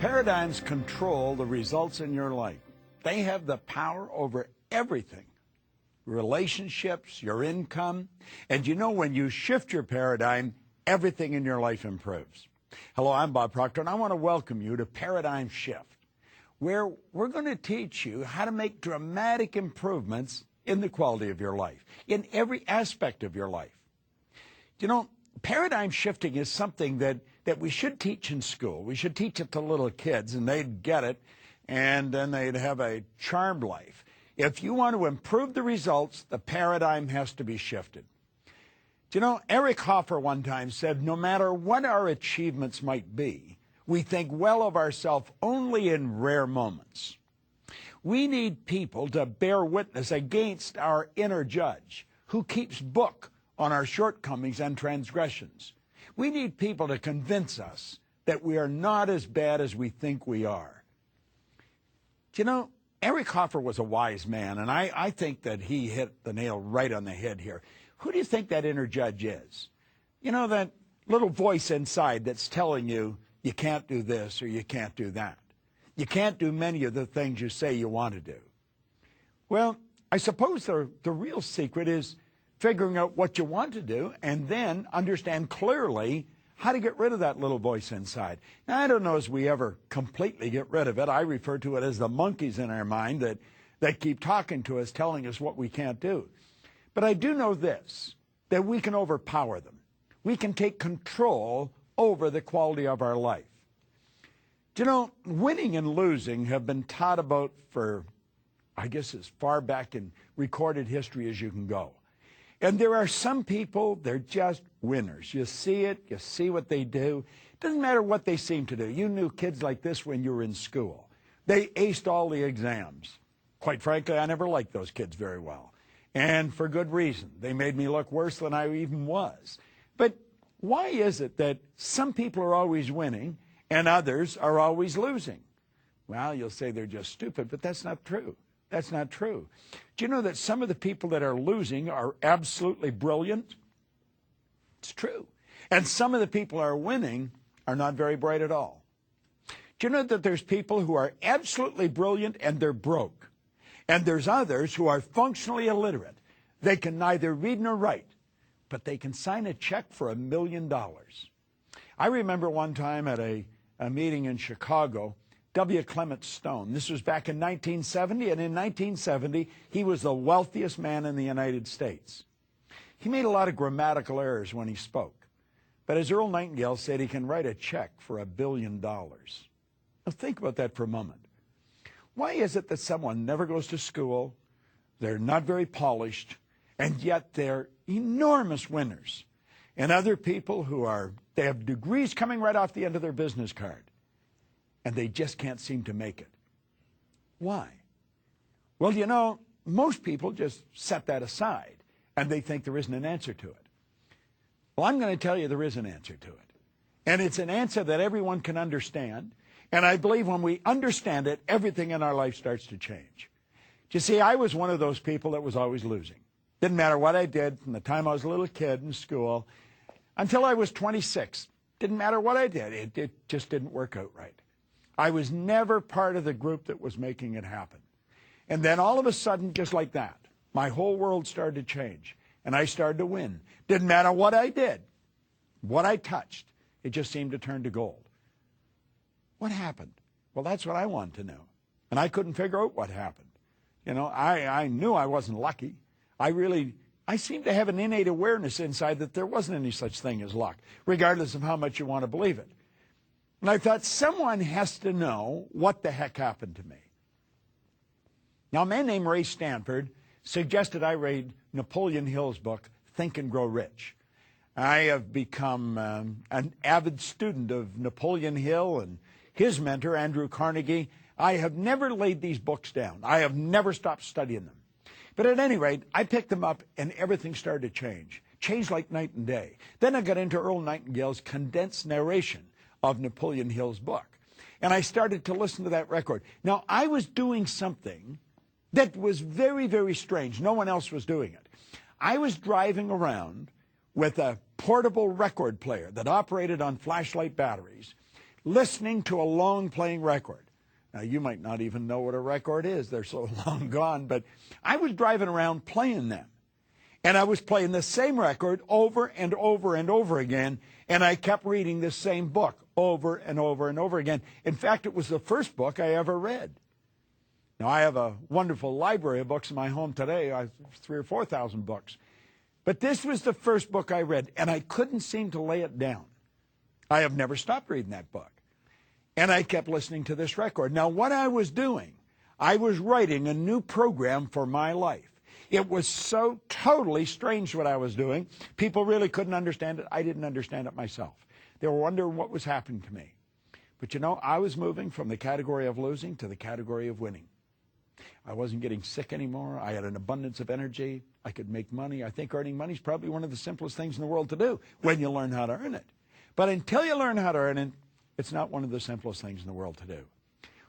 Paradigms control the results in your life. They have the power over everything. Relationships, your income. And you know, when you shift your paradigm, everything in your life improves. Hello, I'm Bob Proctor, and I want to welcome you to Paradigm Shift, where we're going to teach you how to make dramatic improvements in the quality of your life, in every aspect of your life. You know, paradigm shifting is something that we should teach in school. We should teach it to little kids, and they'd get it, and then they'd have a charmed life. If you want to improve the results, the paradigm has to be shifted. You know, Eric Hoffer one time said, no matter what our achievements might be, we think well of ourselves only in rare moments. We need people to bear witness against our inner judge, who keeps book on our shortcomings and transgressions. We need people to convince us that we are not as bad as we think we are. You know, Eric Hoffer was a wise man, and I think that he hit the nail right on the head here. Who do you think that inner judge is? You know, that little voice inside that's telling you you can't do this or you can't do that. You can't do many of the things you say you want to do. Well, I suppose the real secret is figuring out what you want to do and then understand clearly how to get rid of that little voice inside. Now, I don't know as we ever completely get rid of it. I refer to it as the monkeys in our mind that keep talking to us, telling us what we can't do. But I do know this, that we can overpower them. We can take control over the quality of our life. You know, winning and losing have been taught about for, I guess, as far back in recorded history as you can go. And there are some people, they're just winners. You see it, you see what they do. It doesn't matter what they seem to do. You knew kids like this when you were in school. They aced all the exams. Quite frankly, I never liked those kids very well. And for good reason. They made me look worse than I even was. But why is it that some people are always winning and others are always losing? Well, you'll say they're just stupid, but that's not true. That's not true. Do you know that some of the people that are losing are absolutely brilliant? It's true. And some of the people who are winning are not very bright at all. Do you know that there's people who are absolutely brilliant and they're broke? And there's others who are functionally illiterate. They can neither read nor write, but they can sign a check for $1 million. I remember one time at a meeting in Chicago, W. Clement Stone. This was back in 1970, and in 1970, he was the wealthiest man in the United States. He made a lot of grammatical errors when he spoke, but as Earl Nightingale said, he can write a check for $1 billion. Now think about that for a moment. Why is it that someone never goes to school, they're not very polished, and yet they're enormous winners, and other people they have degrees coming right off the end of their business card, and they just can't seem to make it? Why? Well, you know, most people just set that aside, and they think there isn't an answer to it. Well, I'm going to tell you there is an answer to it. And it's an answer that everyone can understand. And I believe when we understand it, everything in our life starts to change. You see, I was one of those people that was always losing. Didn't matter what I did from the time I was a little kid in school until I was 26. Didn't matter what I did. It just didn't work out right. I was never part of the group that was making it happen. And then all of a sudden, just like that, my whole world started to change. And I started to win. Didn't matter what I did, what I touched. It just seemed to turn to gold. What happened? Well, that's what I wanted to know. And I couldn't figure out what happened. You know, I knew I wasn't lucky. I seemed to have an innate awareness inside that there wasn't any such thing as luck, regardless of how much you want to believe it. And I thought, someone has to know what the heck happened to me. Now, a man named Ray Stanford suggested I read Napoleon Hill's book, Think and Grow Rich. I have become an avid student of Napoleon Hill and his mentor, Andrew Carnegie. I have never laid these books down. I have never stopped studying them. But at any rate, I picked them up and everything started to change. Changed like night and day. Then I got into Earl Nightingale's condensed narration of Napoleon Hill's book. And I started to listen to that record. Now, I was doing something that was very, very strange. No one else was doing it. I was driving around with a portable record player that operated on flashlight batteries, listening to a long playing record. Now, you might not even know what a record is. They're so long gone. But I was driving around playing them. And I was playing the same record over and over and over again. And I kept reading the same book over and over and over again. In fact, it was the first book I ever read. Now, I have a wonderful library of books in my home today. I have 3,000 or 4,000 books. But this was the first book I read, and I couldn't seem to lay it down. I have never stopped reading that book. And I kept listening to this record. Now, what I was doing, I was writing a new program for my life. It was so totally strange what I was doing. People really couldn't understand it. I didn't understand it myself. They were wondering what was happening to me. But you know, I was moving from the category of losing to the category of winning. I wasn't getting sick anymore. I had an abundance of energy. I could make money. I think earning money is probably one of the simplest things in the world to do when you learn how to earn it. But until you learn how to earn it, it's not one of the simplest things in the world to do.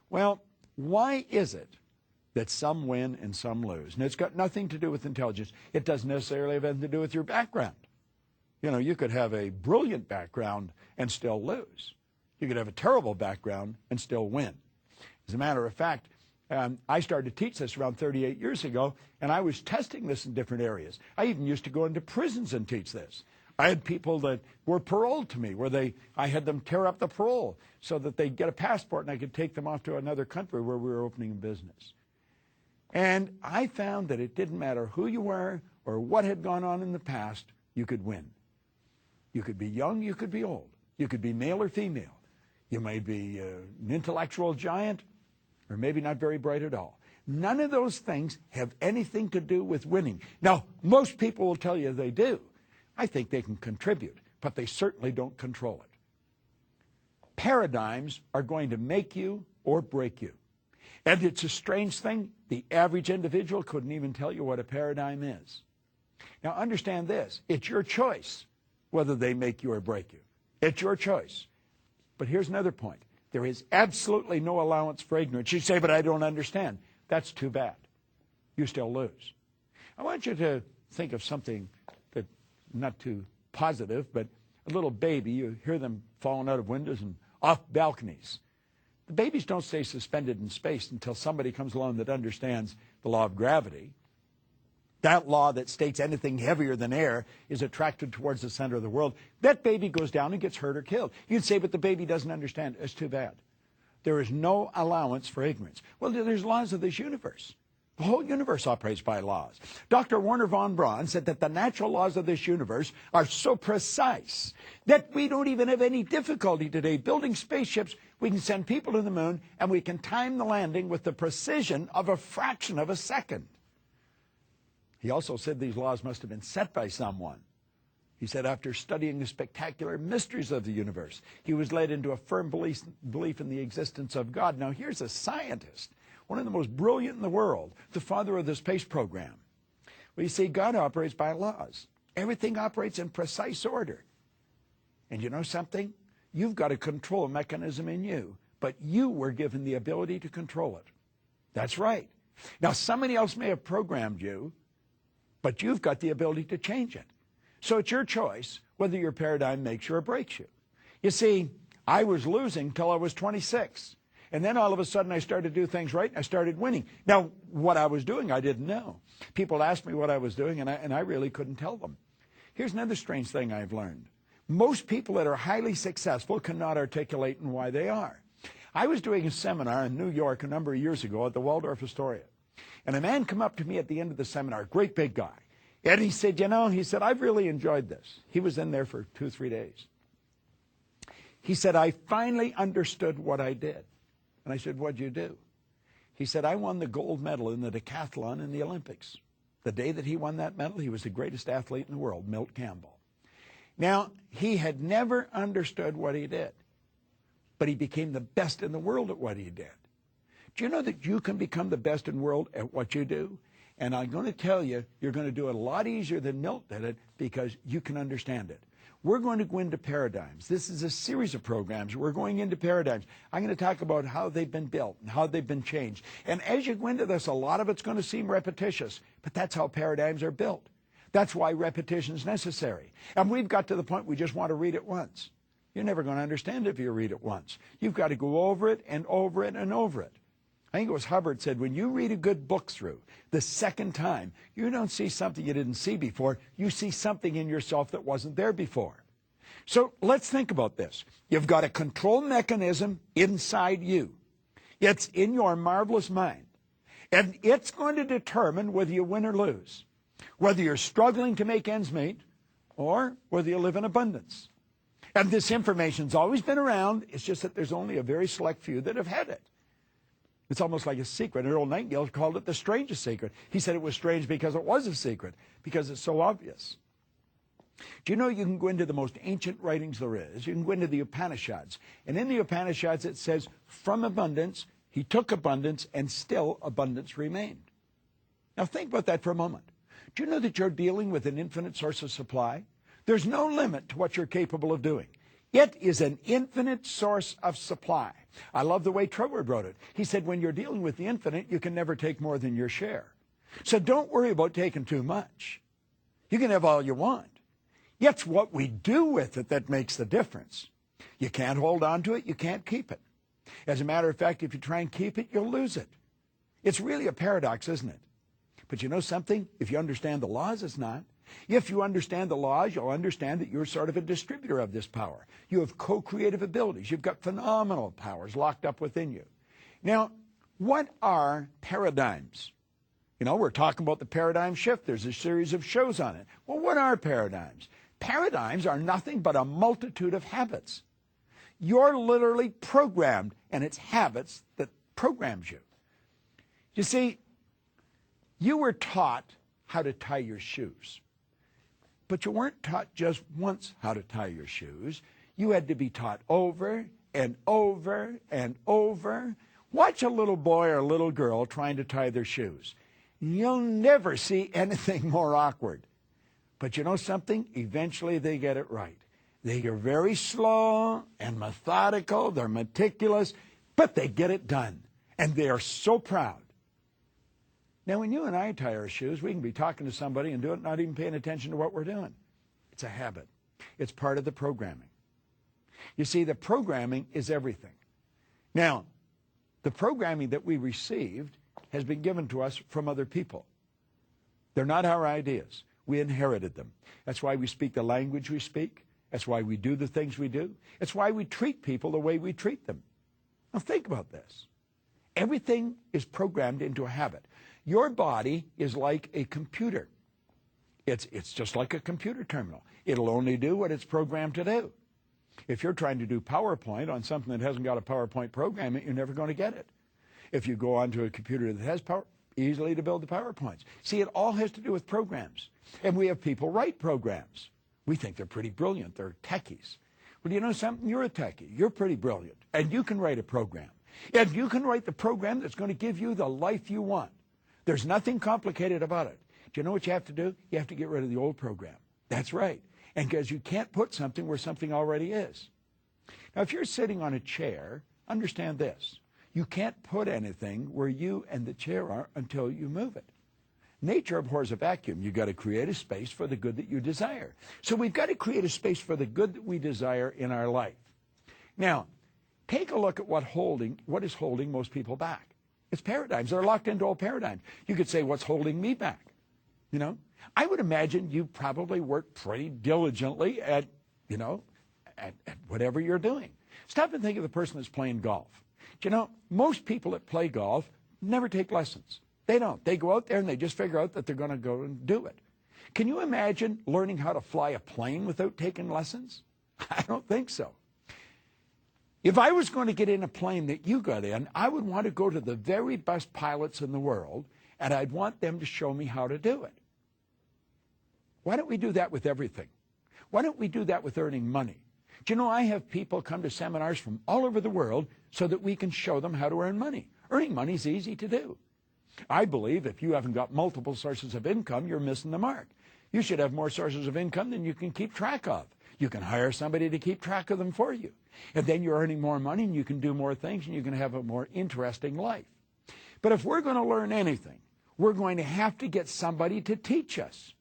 Well, why is it that some win and some lose? And it's got nothing to do with intelligence. It doesn't necessarily have anything to do with your background. You know, you could have a brilliant background and still lose. You could have a terrible background and still win. As a matter of fact, I started to teach this around 38 years ago, and I was testing this in different areas. I even used to go into prisons and teach this. I had people that were paroled to me where I had them tear up the parole so that they'd get a passport and I could take them off to another country where we were opening a business. And I found that it didn't matter who you were or what had gone on in the past, you could win. You could be young, you could be old. You could be male or female. You may be an intellectual giant or maybe not very bright at all. None of those things have anything to do with winning. Now, most people will tell you they do. I think they can contribute, but they certainly don't control it. Paradigms are going to make you or break you. And it's a strange thing. The average individual couldn't even tell you what a paradigm is. Now, understand this. It's your choice whether they make you or break you. It's your choice. But here's another point. There is absolutely no allowance for ignorance. You say, but I don't understand. That's too bad. You still lose. I want you to think of something that not too positive, but a little baby. You hear them falling out of windows and off balconies. The babies don't stay suspended in space until somebody comes along that understands the law of gravity. That law that states anything heavier than air is attracted towards the center of the world. That baby goes down and gets hurt or killed. You'd say, but the baby doesn't understand. It's too bad. There is no allowance for ignorance. Well, there's laws of this universe. The whole universe operates by laws. Dr. Werner von Braun said that the natural laws of this universe are so precise that we don't even have any difficulty today building spaceships. We can send people to the moon, and we can time the landing with the precision of a fraction of a second. He also said these laws must have been set by someone. He said after studying the spectacular mysteries of the universe, he was led into a firm belief in the existence of God. Now, here's a scientist, one of the most brilliant in the world, the father of the space program. Well, you see, God operates by laws. Everything operates in precise order. And you know something? You've got a control mechanism in you, but you were given the ability to control it. That's right. Now, somebody else may have programmed you, but you've got the ability to change it. So it's your choice whether your paradigm makes you or breaks you. You see, I was losing till I was 26. And then all of a sudden I started to do things right and I started winning. Now, what I was doing, I didn't know. People asked me what I was doing, and I really couldn't tell them. Here's another strange thing I've learned. Most people that are highly successful cannot articulate why they are. I was doing a seminar in New York a number of years ago at the Waldorf Astoria. And a man come up to me at the end of the seminar, great big guy. And he said, I've really enjoyed this. He was in there for 2-3 days. He said, I finally understood what I did. And I said, what'd you do? He said, I won the gold medal in the decathlon in the Olympics. The day that he won that medal, he was the greatest athlete in the world, Milt Campbell. Now, he had never understood what he did, but he became the best in the world at what he did. Do you know that you can become the best in the world at what you do? And I'm going to tell you, you're going to do it a lot easier than Milt did it because you can understand it. We're going to go into paradigms. This is a series of programs. We're going into paradigms. I'm going to talk about how they've been built and how they've been changed. And as you go into this, a lot of it's going to seem repetitious, but that's how paradigms are built. That's why repetition is necessary. And we've got to the point we just want to read it once. You're never going to understand it if you read it once. You've got to go over it and over it and over it. I think it was Hubbard said, when you read a good book through the second time, you don't see something you didn't see before. You see something in yourself that wasn't there before. So let's think about this. You've got a control mechanism inside you. It's in your marvelous mind. And it's going to determine whether you win or lose, whether you're struggling to make ends meet or whether you live in abundance. And this information's always been around. It's just that there's only a very select few that have had it. It's almost like a secret. Earl Nightingale called it the strangest secret. He said it was strange because it was a secret, because it's so obvious. Do you know you can go into the most ancient writings there is? You can go into the Upanishads. And in the Upanishads it says, from abundance, he took abundance, and still abundance remained. Now think about that for a moment. Do you know that you're dealing with an infinite source of supply? There's no limit to what you're capable of doing. It is an infinite source of supply. I love the way Trove wrote it. He said, when you're dealing with the infinite, you can never take more than your share. So don't worry about taking too much. You can have all you want. It's what we do with it that makes the difference. You can't hold on to it. You can't keep it. As a matter of fact, if you try and keep it, you'll lose it. It's really a paradox, isn't it? But you know something? If you understand the laws, it's not. If you understand the laws, you'll understand that you're sort of a distributor of this power. You have co-creative abilities. You've got phenomenal powers locked up within you. Now, what are paradigms? You know, we're talking about the paradigm shift. There's a series of shows on it. Well, what are paradigms? Paradigms are nothing but a multitude of habits. You're literally programmed, and it's habits that programs you. You see, you were taught how to tie your shoes. But you weren't taught just once how to tie your shoes. You had to be taught over and over and over. Watch a little boy or a little girl trying to tie their shoes. You'll never see anything more awkward. But you know something? Eventually they get it right. They are very slow and methodical. They're meticulous, but they get it done. And they are so proud. Now, when you and I tie our shoes, we can be talking to somebody and do it, not even paying attention to what we're doing. It's a habit. It's part of the programming. You see, the programming is everything. Now, the programming that we received has been given to us from other people. They're not our ideas. We inherited them. That's why we speak the language we speak. That's why we do the things we do. It's why we treat people the way we treat them. Now, think about this. Everything is programmed into a habit. Your body is like a computer. It's just like a computer terminal. It'll only do what it's programmed to do. If you're trying to do PowerPoint on something that hasn't got a PowerPoint program, you're never going to get it. If you go onto a computer that has power, easily to build the PowerPoints. See, it all has to do with programs. And we have people write programs. We think they're pretty brilliant. They're techies. Well, you know something? You're a techie. You're pretty brilliant. And you can write a program. And you can write the program that's going to give you the life you want. There's nothing complicated about it. Do you know what you have to do? You have to get rid of the old program. That's right. And because you can't put something where something already is. Now, if you're sitting on a chair, understand this. You can't put anything where you and the chair are until you move it. Nature abhors a vacuum. You've got to create a space for the good that you desire. So we've got to create a space for the good that we desire in our life. Now, take a look at what is holding most people back. It's paradigms. They're locked into old paradigms. You could say, what's holding me back? You know, I would imagine you probably work pretty diligently at whatever you're doing. Stop and think of the person that's playing golf. You know, most people that play golf never take lessons. They don't. They go out there and they just figure out that they're going to go and do it. Can you imagine learning how to fly a plane without taking lessons? I don't think so. If I was going to get in a plane that you got in, I would want to go to the very best pilots in the world, and I'd want them to show me how to do it. Why don't we do that with everything? Why don't we do that with earning money? Do you know, I have people come to seminars from all over the world so that we can show them how to earn money. Earning money is easy to do. I believe if you haven't got multiple sources of income, you're missing the mark. You should have more sources of income than you can keep track of. You can hire somebody to keep track of them for you. And then you're earning more money and you can do more things and you can have a more interesting life. But if we're going to learn anything, we're going to have to get somebody to teach us.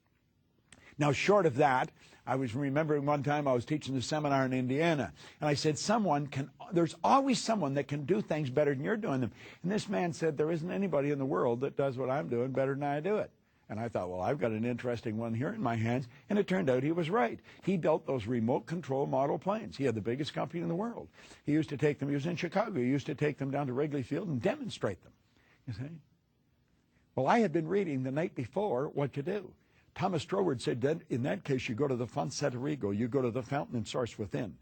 Now, short of that, I was remembering one time I was teaching a seminar in Indiana, and I said, there's always someone that can do things better than you're doing them. And this man said, there isn't anybody in the world that does what I'm doing better than I do it. And I thought, well, I've got an interesting one here in my hands. And it turned out he was right. He built those remote control model planes. He had the biggest company in the world. He used to take them, he was in Chicago, he used to take them down to Wrigley Field and demonstrate them. You see? Well, I had been reading the night before what to do. Thomas Stroward said that in that case, you go to the font Ceterigo, you go to the fountain and source within.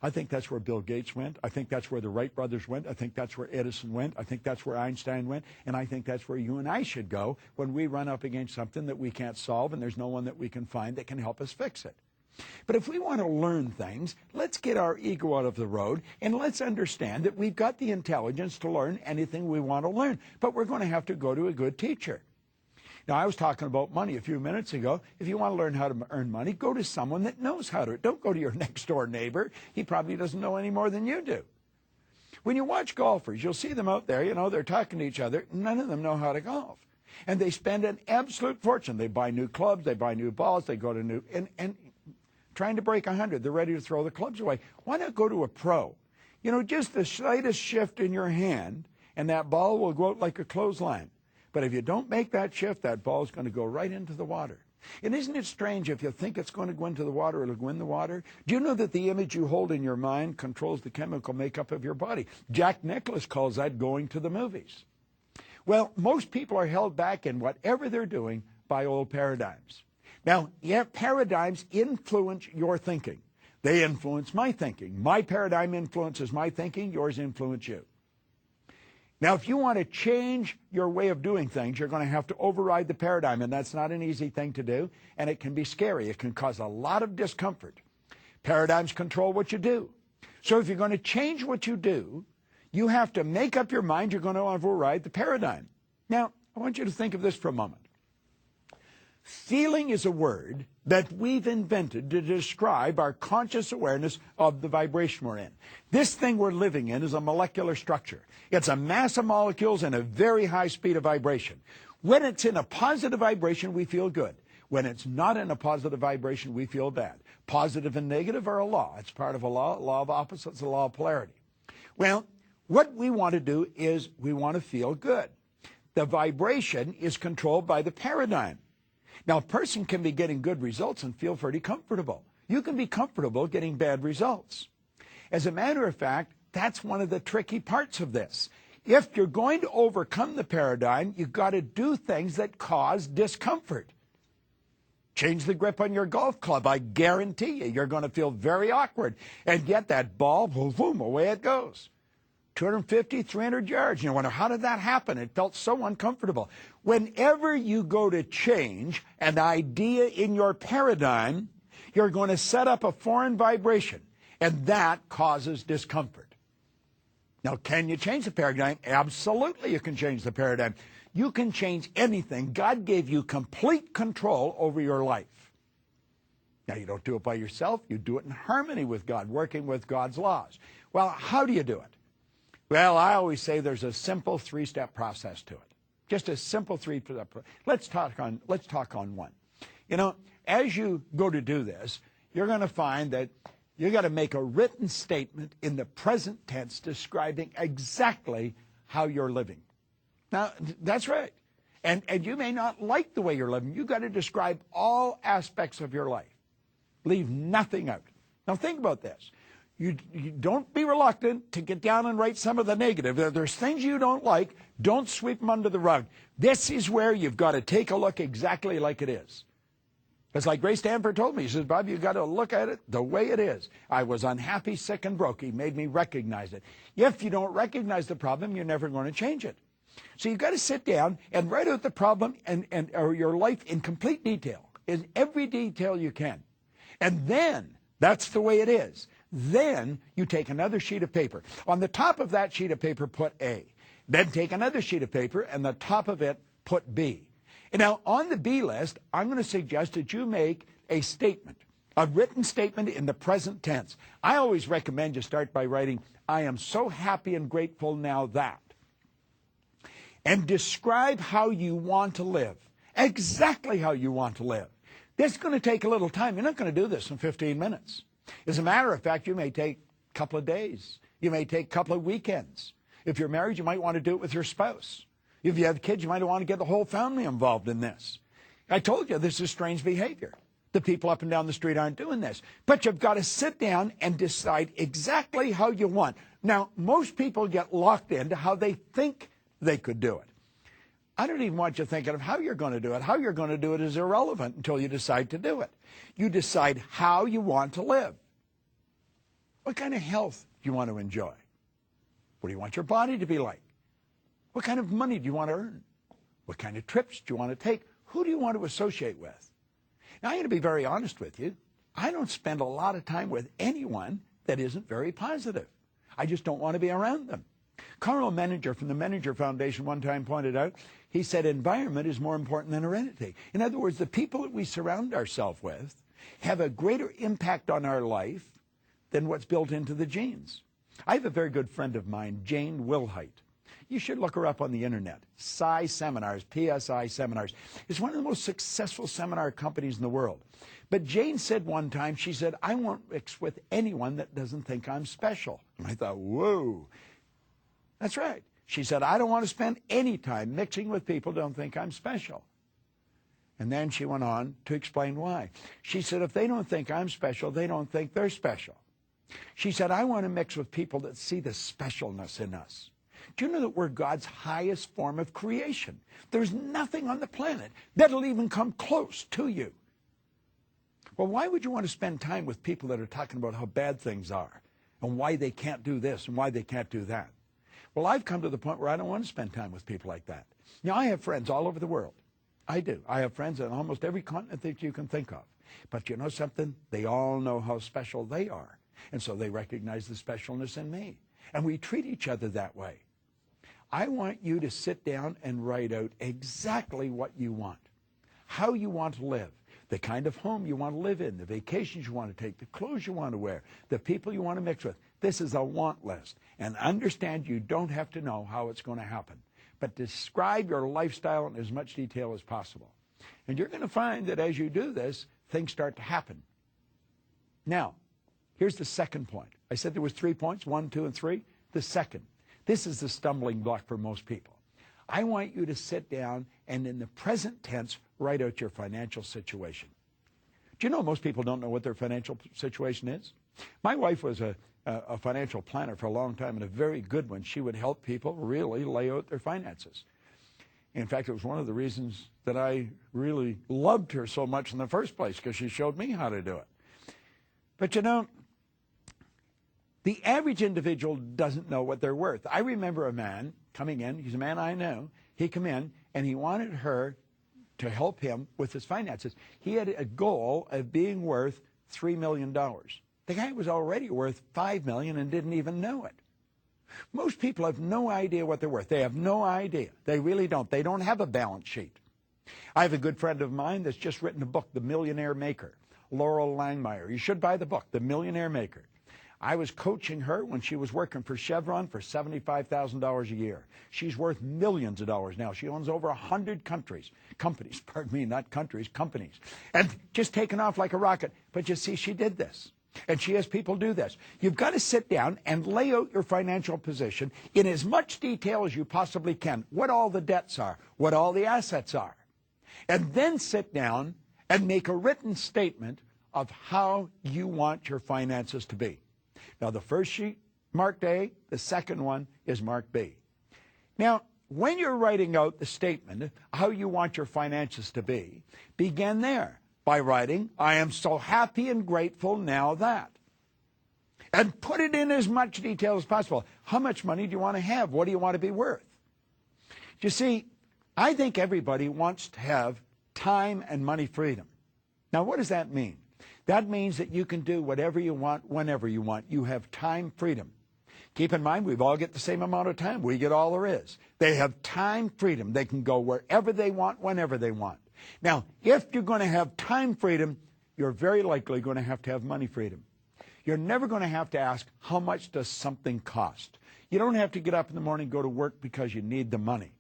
I think that's where Bill Gates went. I think that's where the Wright brothers went. I think that's where Edison went. I think that's where Einstein went. And I think that's where you and I should go when we run up against something that we can't solve and there's no one that we can find that can help us fix it. But if we want to learn things, let's get our ego out of the road and let's understand that we've got the intelligence to learn anything we want to learn. But we're going to have to go to a good teacher. Now, I was talking about money a few minutes ago. If you want to learn how to earn money, go to someone that knows how to. Don't go to your next-door neighbor. He probably doesn't know any more than you do. When you watch golfers, you'll see them out there, they're talking to each other. None of them know how to golf. And they spend an absolute fortune. They buy new clubs, they buy new balls, they go to new, and trying to break 100. They're ready to throw the clubs away. Why not go to a pro? Just the slightest shift in your hand, and that ball will go out like a clothesline. But if you don't make that shift, that ball is going to go right into the water. And isn't it strange if you think it's going to go into the water, it'll go in the water? Do you know that the image you hold in your mind controls the chemical makeup of your body? Jack Nicklaus calls that going to the movies. Well, most people are held back in whatever they're doing by old paradigms. Now, paradigms influence your thinking. They influence my thinking. My paradigm influences my thinking. Yours influence you. Now, if you want to change your way of doing things, you're going to have to override the paradigm, and that's not an easy thing to do, and it can be scary. It can cause a lot of discomfort. Paradigms control what you do. So if you're going to change what you do, you have to make up your mind you're going to override the paradigm. Now, I want you to think of this for a moment. Feeling is a word that we've invented to describe our conscious awareness of the vibration we're in. This thing we're living in is a molecular structure. It's a mass of molecules and a very high speed of vibration. When it's in a positive vibration, we feel good. When it's not in a positive vibration, we feel bad. Positive and negative are a law. It's part of a law of opposites, a law of polarity. Well, what we want to do is we want to feel good. The vibration is controlled by the paradigm. Now, a person can be getting good results and feel pretty comfortable. You can be comfortable getting bad results. As a matter of fact, that's one of the tricky parts of this. If you're going to overcome the paradigm, you've got to do things that cause discomfort. Change the grip on your golf club. I guarantee you're going to feel very awkward. And get that ball, boom, boom, away it goes. 250, 300 yards. You wonder, how did that happen? It felt so uncomfortable. Whenever you go to change an idea in your paradigm, you're going to set up a foreign vibration, and that causes discomfort. Now, can you change the paradigm? Absolutely, you can change the paradigm. You can change anything. God gave you complete control over your life. Now, you don't do it by yourself. You do it in harmony with God, working with God's laws. Well, how do you do it? Well, I always say there's a simple three-step process to it. Just a simple three-step. Let's talk on one. As you go to do this, you're going to find that you got to make a written statement in the present tense describing exactly how you're living. Now, that's right. And you may not like the way you're living. You've got to describe all aspects of your life. Leave nothing out. Now, think about this. You don't be reluctant to get down and write some of the negative. If there's things you don't like, don't sweep them under the rug. This is where you've got to take a look exactly like it is. It's like Ray Stanford told me. He says, Bob, you've got to look at it the way it is. I was unhappy, sick, and broke. He made me recognize it. If you don't recognize the problem, you're never going to change it. So you've got to sit down and write out the problem or your life in complete detail, in every detail you can. And then, that's the way it is. Then you take another sheet of paper. On the top of that sheet of paper, put A. Then take another sheet of paper, and the top of it, put B. And now, on the B list, I'm going to suggest that you make a statement, a written statement in the present tense. I always recommend you start by writing, I am so happy and grateful now that. And describe how you want to live, exactly how you want to live. This is going to take a little time. You're not going to do this in 15 minutes. As a matter of fact, you may take a couple of days. You may take a couple of weekends. If you're married, you might want to do it with your spouse. If you have kids, you might want to get the whole family involved in this. I told you this is strange behavior. The people up and down the street aren't doing this. But you've got to sit down and decide exactly how you want. Now, most people get locked into how they think they could do it. I don't even want you thinking of how you're going to do it. How you're going to do it is irrelevant until you decide to do it. You decide how you want to live. What kind of health do you want to enjoy? What do you want your body to be like? What kind of money do you want to earn? What kind of trips do you want to take? Who do you want to associate with? Now, I'm going to be very honest with you. I don't spend a lot of time with anyone that isn't very positive. I just don't want to be around them. Carl Menninger from the Menninger Foundation one time pointed out, he said environment is more important than heredity. In other words, the people that we surround ourselves with have a greater impact on our life than what's built into the genes. I have a very good friend of mine, Jane Wilhite. You should look her up on the internet. PSI Seminars, PSI Seminars. It's one of the most successful seminar companies in the world. But Jane said one time, she said, I won't mix with anyone that doesn't think I'm special. And I thought, whoa. That's right. She said, I don't want to spend any time mixing with people who don't think I'm special. And then she went on to explain why. She said, if they don't think I'm special, they don't think they're special. She said, I want to mix with people that see the specialness in us. Do you know that we're God's highest form of creation? There's nothing on the planet that'll even come close to you. Well, why would you want to spend time with people that are talking about how bad things are and why they can't do this and why they can't do that? Well, I've come to the point where I don't want to spend time with people like that. Now, I have friends all over the world. I do. I have friends on almost every continent that you can think of. But you know something? They all know how special they are. And so they recognize the specialness in me. And we treat each other that way. I want you to sit down and write out exactly what you want, how you want to live, the kind of home you want to live in, the vacations you want to take, the clothes you want to wear, the people you want to mix with. This is a want list. And understand you don't have to know how it's going to happen. But describe your lifestyle in as much detail as possible. And you're going to find that as you do this, things start to happen. Now, here's the second point. I said there was 3 points, 1, 2, and 3. The second. This is the stumbling block for most people. I want you to sit down and in the present tense, write out your financial situation. Do you know most people don't know what their financial situation is? My wife was a financial planner for a long time and a very good one. She would help people really lay out their finances. In fact, it was one of the reasons that I really loved her so much in the first place, because she showed me how to do it. But you know, the average individual doesn't know what they're worth. I remember a man coming in. He's a man I know. He came in, and he wanted her to help him with his finances. He had a goal of being worth $3 million. The guy was already worth $5 million and didn't even know it. Most people have no idea what they're worth. They have no idea. They really don't. They don't have a balance sheet. I have a good friend of mine that's just written a book, The Millionaire Maker, Laurel Langmeyer. You should buy the book, The Millionaire Maker. I was coaching her when she was working for Chevron for $75,000 a year. She's worth millions of dollars now. She owns over 100 companies, not countries, companies. And just taken off like a rocket. But you see, she did this. And she has people do this. You've got to sit down and lay out your financial position in as much detail as you possibly can. What all the debts are, what all the assets are. And then sit down and make a written statement of how you want your finances to be. Now, the first sheet, marked A. The second one is marked B. Now, when you're writing out the statement, how you want your finances to be, begin there by writing, I am so happy and grateful now that. And put it in as much detail as possible. How much money do you want to have? What do you want to be worth? You see, I think everybody wants to have time and money freedom. Now, what does that mean? That means that you can do whatever you want, whenever you want. You have time freedom. Keep in mind, we've all get the same amount of time. We get all there is. They have time freedom. They can go wherever they want, whenever they want. Now, if you're going to have time freedom, you're very likely going to have money freedom. You're never going to have to ask, how much does something cost? You don't have to get up in the morning and go to work because you need the money.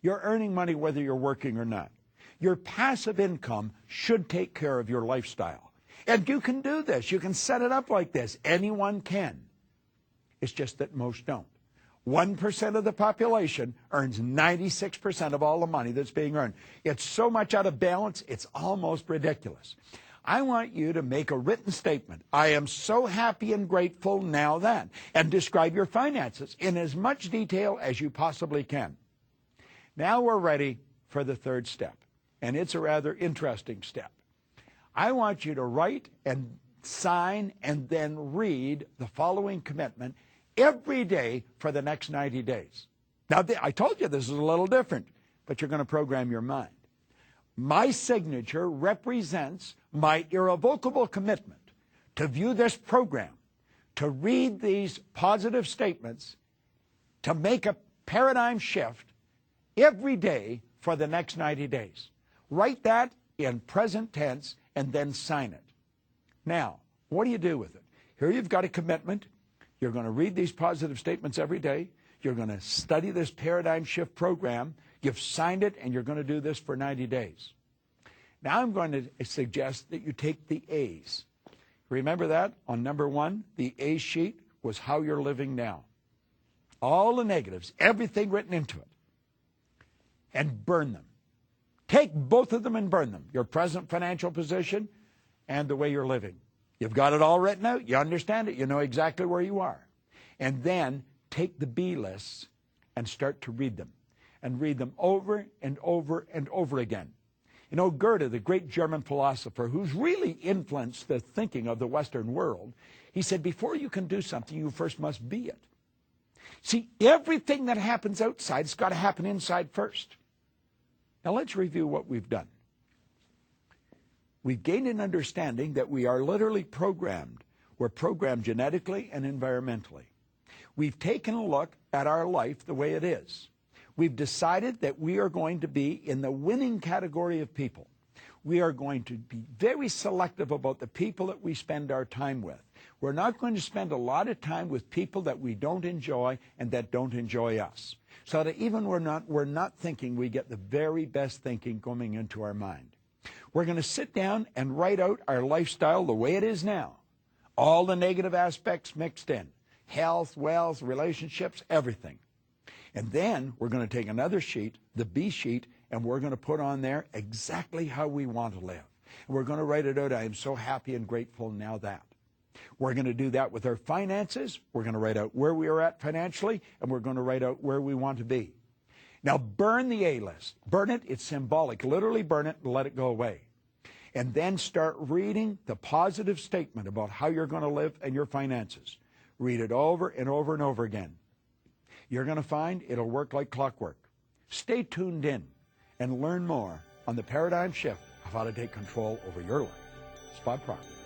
You're earning money whether you're working or not. Your passive income should take care of your lifestyle. And you can do this. You can set it up like this. Anyone can. It's just that most don't. 1% of the population earns 96% of all the money that's being earned. It's so much out of balance, it's almost ridiculous. I want you to make a written statement. I am so happy and grateful now that, and describe your finances in as much detail as you possibly can. Now we're ready for the third step, and it's a rather interesting step. I want you to write and sign and then read the following commitment every day for the next 90 days. Now, I told you this is a little different, but you're going to program your mind. My signature represents my irrevocable commitment to view this program, to read these positive statements, to make a paradigm shift every day for the next 90 days. Write that in present tense and then sign it. Now, what do you do with it? Here you've got a commitment. You're going to read these positive statements every day. You're going to study this paradigm shift program. You've signed it, and you're going to do this for 90 days. Now I'm going to suggest that you take the A's. Remember that? On number 1, the A sheet was how you're living now. All the negatives, everything written into it. And burn them. Take both of them and burn them. Your present financial position and the way you're living. You've got it all written out. You understand it. You know exactly where you are. And then take the B lists and start to read them. And read them over and over and over again. You know, Goethe, the great German philosopher who's really influenced the thinking of the Western world, he said, before you can do something, you first must be it. See, everything that happens outside has got to happen inside first. Now let's review what we've done. We've gained an understanding that we are literally programmed. We're programmed genetically and environmentally. We've taken a look at our life the way it is. We've decided that we are going to be in the winning category of people. We are going to be very selective about the people that we spend our time with. We're not going to spend a lot of time with people that we don't enjoy and that don't enjoy us. So that even we're not thinking, we get the very best thinking coming into our mind. We're going to sit down and write out our lifestyle the way it is now. All the negative aspects mixed in. Health, wealth, relationships, everything. And then we're going to take another sheet, the B sheet, and we're going to put on there exactly how we want to live. And we're going to write it out, I am so happy and grateful now that. We're going to do that with our finances. We're going to write out where we are at financially, and we're going to write out where we want to be. Now burn the A list. Burn it, it's symbolic. Literally burn it and let it go away. And then start reading the positive statement about how you're going to live and your finances. Read it over and over and over again. You're going to find it'll work like clockwork. Stay tuned in and learn more on the paradigm shift of how to take control over your life. Spot Proctor.